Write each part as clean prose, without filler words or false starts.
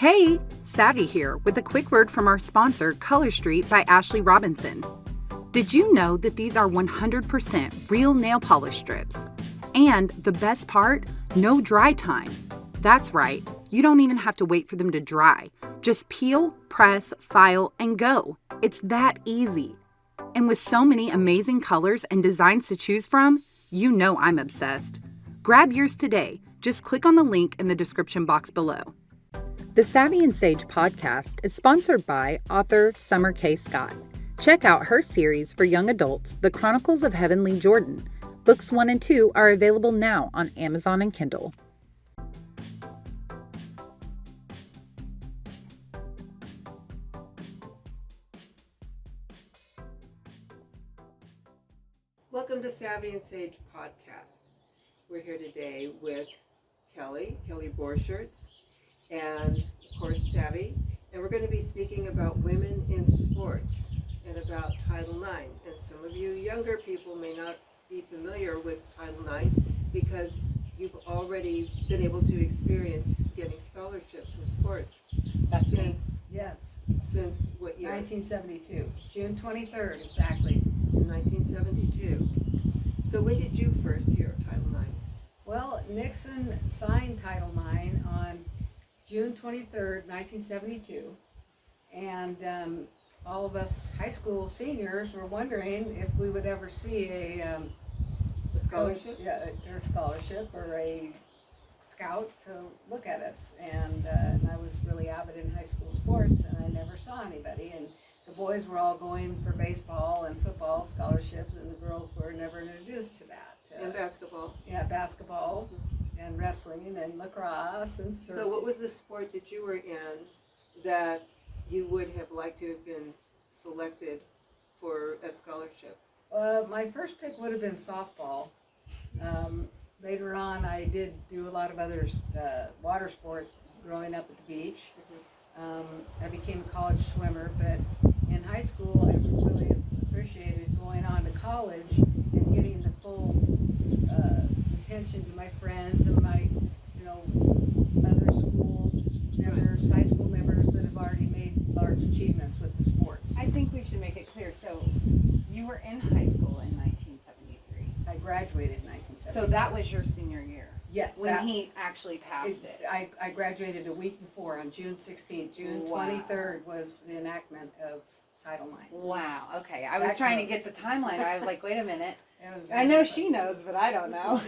Hey, Savvy here with a quick word from our sponsor, Color Street by Ashlee Robinson. Did you know that these are 100% real nail polish strips? And the best part, no dry time. That's right, you don't even have to wait for them to dry. Just peel, press, file, and go. It's that easy. And with so many amazing colors and designs to choose from, you know I'm obsessed. Grab yours today. Just click on the link in the description box below. The Savvy and Sage podcast is sponsored by author Summer K. Scott. Check out her series for young adults, The Chronicles of Heavenly Jordan. Books 1 and 2 are available now on Amazon and Kindle. Welcome to Savvy and Sage podcast. We're here today with Kelly Borcherts, and of course Savvy, and we're going to be speaking about women in sports and about Title IX. And some of you younger people may not be familiar with Title IX because you've already been able to experience getting scholarships in sports. That's me. Yes. Since what year? 1972, June 23rd, exactly. 1972. So when did you first hear of Title IX? Well, Nixon signed Title IX on June 23rd, 1972, and all of us high school seniors were wondering if we would ever see a Scholarship? or a scholarship or a scout to look at us. And I was really avid in high school sports, and I never saw anybody. And the boys were all going for baseball and football scholarships, and the girls were never introduced to that. And basketball. Yeah, basketball and wrestling and lacrosse and surfing. So what was the sport that you were in that you would have liked to have been selected for a scholarship? My first pick would have been softball. Later on, I did do a lot of other water sports growing up at the beach. I became a college swimmer, but in high school, I really appreciated going on to college and getting the full attention to my friends and my, other school members, high school members that have already made large achievements with the sports. I think we should make it clear. So you were in high school in 1973. I graduated in 1973. So that was your senior year? Yes. When he actually passed it. I graduated a week before on June 16th. June Wow. 23rd was the enactment of Title IX. Wow. Okay. I was trying to get the timeline. I was like, wait a minute. It I know she knows, but I don't know.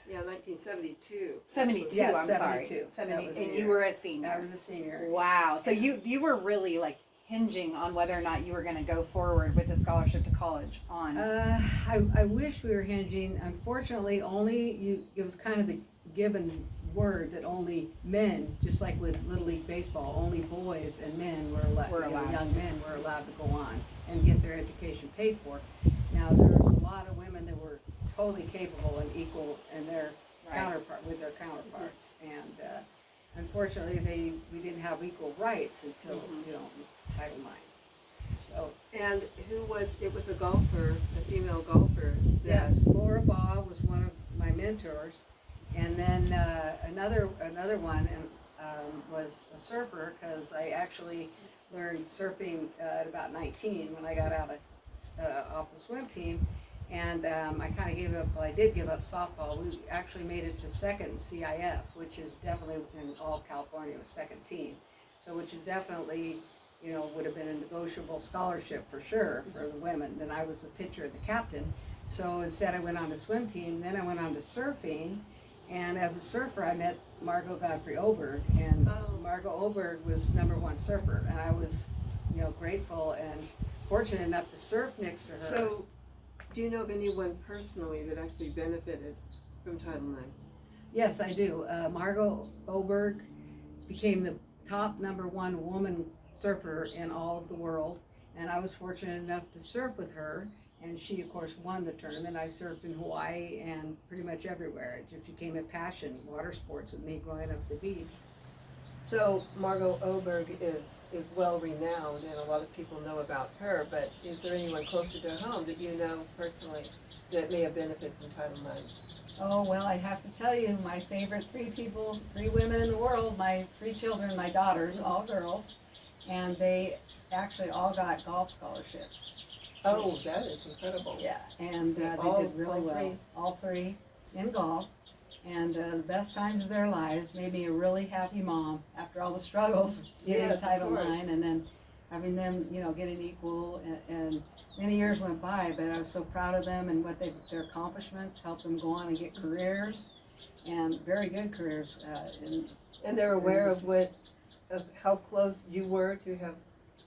Yeah, 1972. 72, Yeah, I'm 72. sorry. That was the And year. you were a senior. I was a senior. Wow. So you were really like hinging on whether or not you were going to go forward with the scholarship to college on. I wish we were hinging. Unfortunately, it was kind of the given word that only men, just like with Little League Baseball, only boys and men were allowed. Young men were allowed to go on and get their education paid for. Now there was a lot of women that were totally capable and equal in their counterparts, and unfortunately we didn't have equal rights until Title IX. So And it was a golfer, a female golfer. yes, Laura Baugh was one of my mentors, and then another one was a surfer, because I actually learned surfing at about 19 when I got out off the swim team, and I kind of gave up. Well, I did give up softball. We actually made it to second CIF, which is definitely in all of California was second team, so which is definitely would have been a negotiable scholarship for sure for the women. Then I was the pitcher and the captain, so instead I went on to swim team. Then I went on to surfing, and as a surfer I met Margot Godfrey Oberg, and Margot Oberg was #1 surfer, and I was grateful and fortunate enough to surf next to her. So, do you know of anyone personally that actually benefited from Title IX? Yes, I do. Margot Oberg became the top #1 woman surfer in all of the world, and I was fortunate enough to surf with her, and she of course won the tournament. I surfed in Hawaii and pretty much everywhere. It just became a passion, water sports, with me growing up at the beach. So Margot Oberg is well renowned, and a lot of people know about her. But is there anyone closer to home that you know personally that may have benefited from Title IX? Oh, well, I have to tell you, my favorite three women in the world, my three children, my daughters, all girls, and they actually all got golf scholarships. Oh, that is incredible. Yeah, and they did really well. All three in golf, and the best times of their lives. Made me a really happy mom after all the struggles getting Yes, Title of course. IX, and then having them, getting equal. And many years went by, but I was so proud of them and what their accomplishments helped them go on and get careers, and very good careers. And they're aware of how close you were to have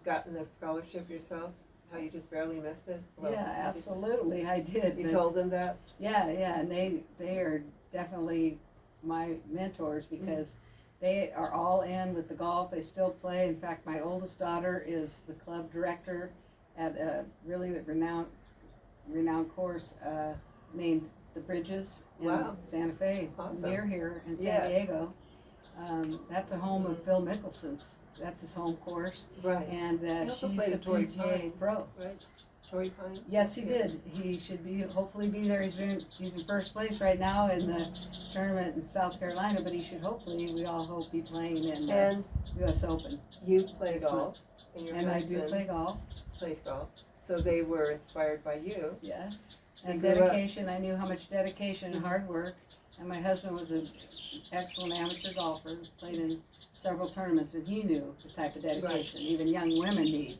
gotten a scholarship yourself. How you just barely missed it. Well, Yeah, absolutely, I did. You but- told them that. Yeah, and they are definitely my mentors because they are all in with the golf. They still play. In fact, my oldest daughter is the club director at a really renowned course named the Bridges in Wow. Santa Fe, Awesome. near here in San Yes. Diego. That's a home of Phil Mickelson's. That's his home course, Right. and He also she's played a at Torrey PGA Pines, pro. right? Torrey Pines. Yes, he Yeah. did. He should hopefully be there. He's in first place right now in the tournament in South Carolina, but he should hopefully, we all hope, be playing in And U.S. Open. you play golf, and your And I do husband play golf, plays golf. So they were inspired by you. yes. You And grew up- dedication, I knew how much dedication and hard work. And my husband was an excellent amateur golfer, played in several tournaments, and he knew the type of dedication even young women need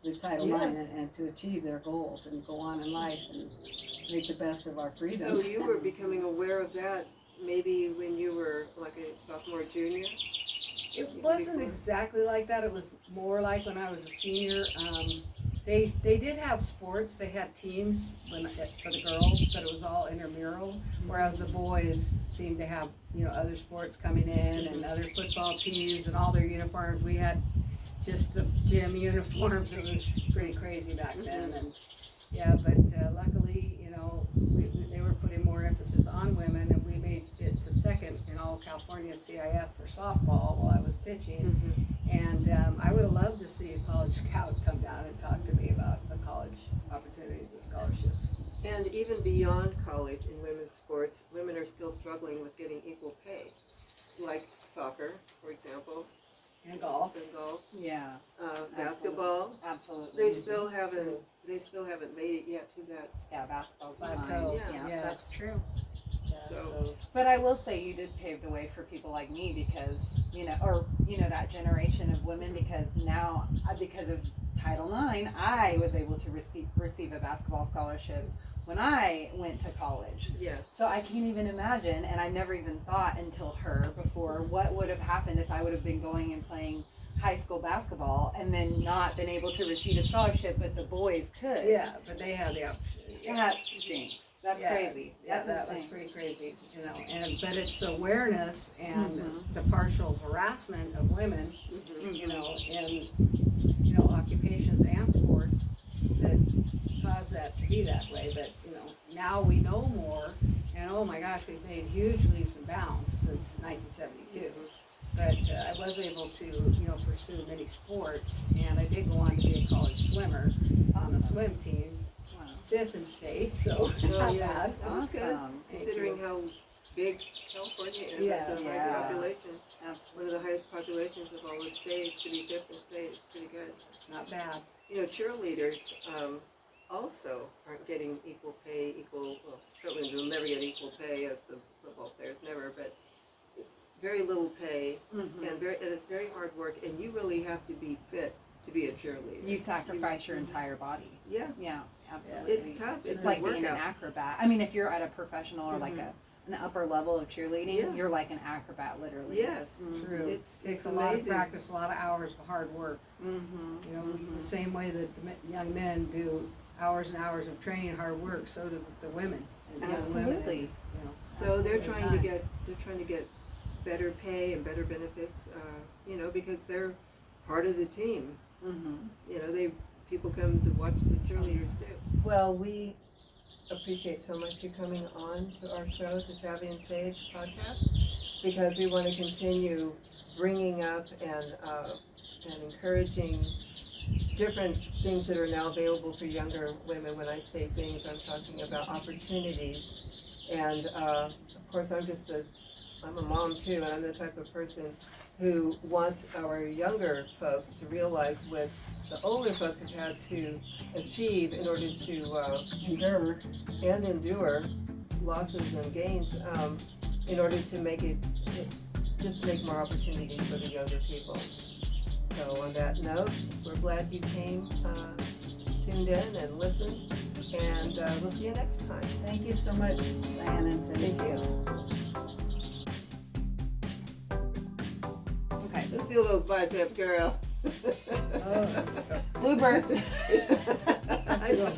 with Title IX Yes. and to achieve their goals and go on in life and make the best of our So freedoms. you were becoming aware of that maybe when you were like a sophomore, junior. It wasn't exactly like that. It was more like when I was a senior. They did have sports. They had teams for the girls, but it was all intramural. Whereas the boys seemed to have other sports coming in and other football teams and all their uniforms. We had just the gym uniforms. It was pretty crazy back then. And yeah, but luckily, they were putting more emphasis on women, and we made it to second in all California CIF for softball while I was pitching. And I would have loved to see a college scout come down and talk to me about the college opportunities, the scholarships. And even beyond college in women's sports, women are still struggling with getting equal pay, like soccer, for example, And golf. and golf, Yeah, basketball. absolutely. They still haven't made it yet to that. Yeah, basketball's Plateau. behind. Yeah. That's true. Yeah, So- But I will say you did pave the way for people like me because, that generation of women, because now, because of Title IX, I was able to receive a basketball scholarship when I went to college. Yes. So I can't even imagine, and I never even thought until her before, what would have happened if I would have been going and playing high school basketball and then not been able to receive a scholarship, but the boys could. Yeah, but they had the opportunity. That stinks. That's Yeah, crazy. Yeah, That's that was insane. pretty crazy, but it's awareness and Mhm. the partial harassment of women, in occupations and sports that cause that to be that way. But now we know more, and oh my gosh, we've made huge leaps and bounds since 1972. But I was able to pursue many sports, and I did go on to be a college swimmer on the swim team. Wow. 5th in state, so Oh, not yeah. bad. That was good, Awesome. considering how big California is. Yeah. It's a high Yeah. population. One Absolutely. of the highest populations of all the states. To be fifth in state is pretty good. Not bad. Cheerleaders also aren't getting equal pay, well, certainly they'll never get equal pay as the football players, never, but very little pay, Mhm. and it's very hard work, and you really have to be fit to be a cheerleader. You sacrifice your entire body. Yeah. Yeah, absolutely. It's tough. It's a like being an workout. acrobat. I mean, if you're at a professional or like an upper level of cheerleading, Yeah. you're like an acrobat, literally. Yes. Mhm. True. It's Takes a lot of amazing. practice, a lot of hours of hard work. Mm-hmm. The same way that the young men do hours and hours of training, hard work, so do the women. And young women, Absolutely. So they're absolutely trying to get better pay and better benefits, because they're part of the team. Mm-hmm. People come to watch the cheerleaders too. Well, we appreciate so much you coming on to our show, to Savvy and Sage podcast, because we want to continue bringing up and encouraging different things that are now available for younger women. When I say things, I'm talking about opportunities. And of course, I'm a mom too, and I'm the type of person who wants our younger folks to realize what the older folks have had to achieve in order to endure losses and gains, in order to make make more opportunities for the younger people. So on that note, we're glad you came, tuned in and listened, and we'll see you next time. Thank you so much, Diane and Cindy. Thank you. Okay. Let's feel those biceps, girl. Oh. Bluebird. I